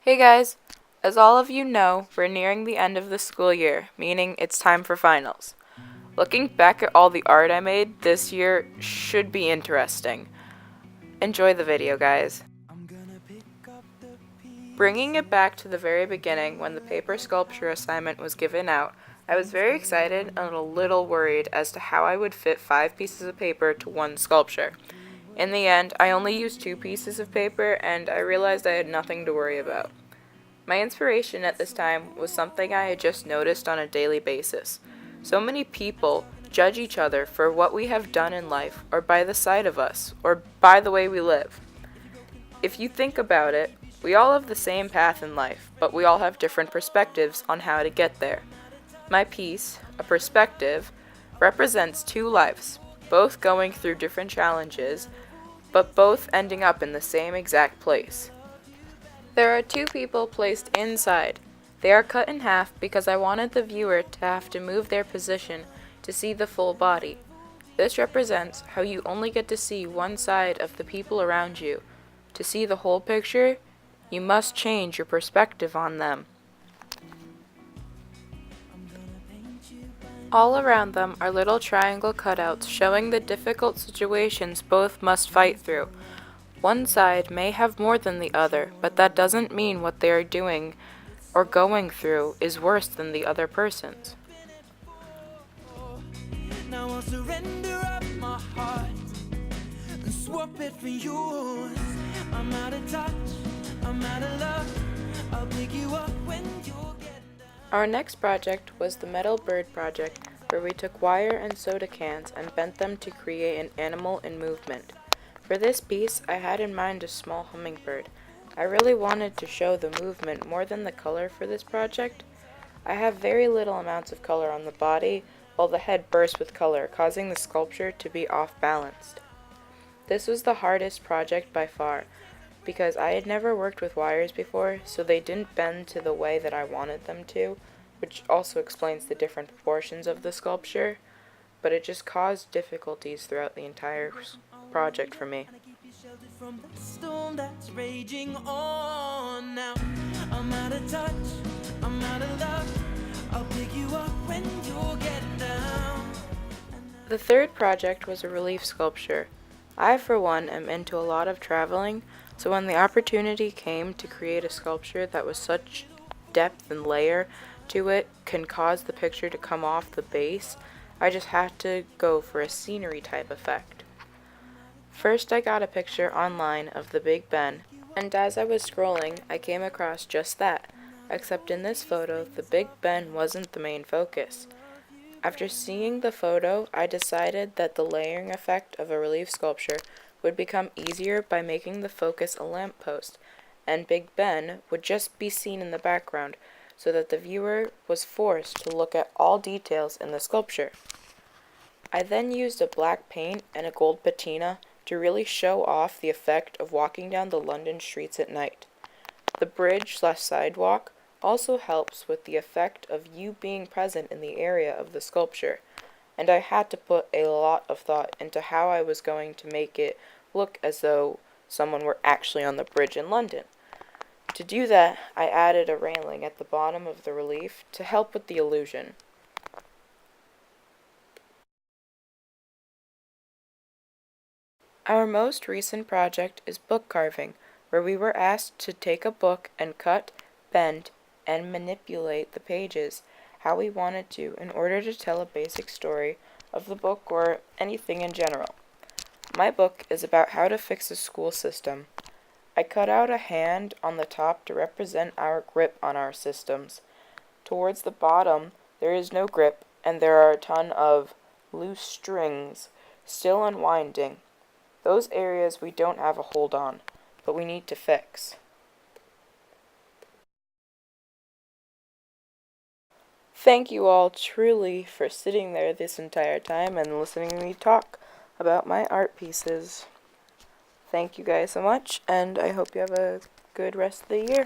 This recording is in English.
Hey guys! As all of you know, we're nearing the end of the school year, meaning it's time for finals. Looking back at all the art I made this year should be interesting. Enjoy the video, guys. Bringing it back to the very beginning when the paper sculpture assignment was given out, I was very excited and a little worried as to how I would fit 5 pieces of paper to one sculpture. In the end, I only used 2 pieces of paper and I realized I had nothing to worry about. My inspiration at this time was something I had just noticed on a daily basis. So many people judge each other for what we have done in life, or by the sight of us, or by the way we live. If you think about it, we all have the same path in life, but we all have different perspectives on how to get there. My piece, a perspective, represents 2 lives, both going through different challenges, but both ending up in the same exact place. There are 2 people placed inside. They are cut in half because I wanted the viewer to have to move their position to see the full body. This represents how you only get to see one side of the people around you. To see the whole picture, you must change your perspective on them. All around them are little triangle cutouts showing the difficult situations both must fight through. One side may have more than the other, but that doesn't mean what they are doing or going through is worse than the other person's. Now I'll surrender up my heart and swap it for yours. I'm out of touch, I'm out of love. I'll pick you up when you're getting down. Our next project was the Metal Bird project, where we took wire and soda cans and bent them to create an animal in movement. For this piece, I had in mind a small hummingbird. I really wanted to show the movement more than the color for this project. I have very little amounts of color on the body, while the head bursts with color, causing the sculpture to be off-balanced. This was the hardest project by far, because I had never worked with wires before, so they didn't bend to the way that I wanted them to, which also explains the different proportions of the sculpture, but it just caused difficulties throughout the entire project for me. Keep you sheltered from the storm that's raging on now. I'm out of touch, I'm out of love. I'll pick you up when you're getting down. The third project was a relief sculpture. I, for one, am into a lot of traveling, so when the opportunity came to create a sculpture that was such depth and layer to it can cause the picture to come off the base, I just had to go for a scenery type effect. First, I got a picture online of the Big Ben, and as I was scrolling, I came across just that, except in this photo, the Big Ben wasn't the main focus. After seeing the photo, I decided that the layering effect of a relief sculpture would become easier by making the focus a lamppost, and Big Ben would just be seen in the background, so that the viewer was forced to look at all details in the sculpture. I then used a black paint and a gold patina to really show off the effect of walking down the London streets at night. The bridge/sidewalk also helps with the effect of you being present in the area of the sculpture, and I had to put a lot of thought into how I was going to make it look as though someone were actually on the bridge in London. To do that, I added a railing at the bottom of the relief to help with the illusion. Our most recent project is book carving, where we were asked to take a book and cut, bend, and manipulate the pages how we wanted to in order to tell a basic story of the book or anything in general. My book is about how to fix a school system. I cut out a hand on the top to represent our grip on our systems. Towards the bottom, there is no grip, and there are a ton of loose strings still unwinding. Those areas we don't have a hold on, but we need to fix. Thank you all truly for sitting there this entire time and listening to me talk about my art pieces. Thank you guys so much, and I hope you have a good rest of the year.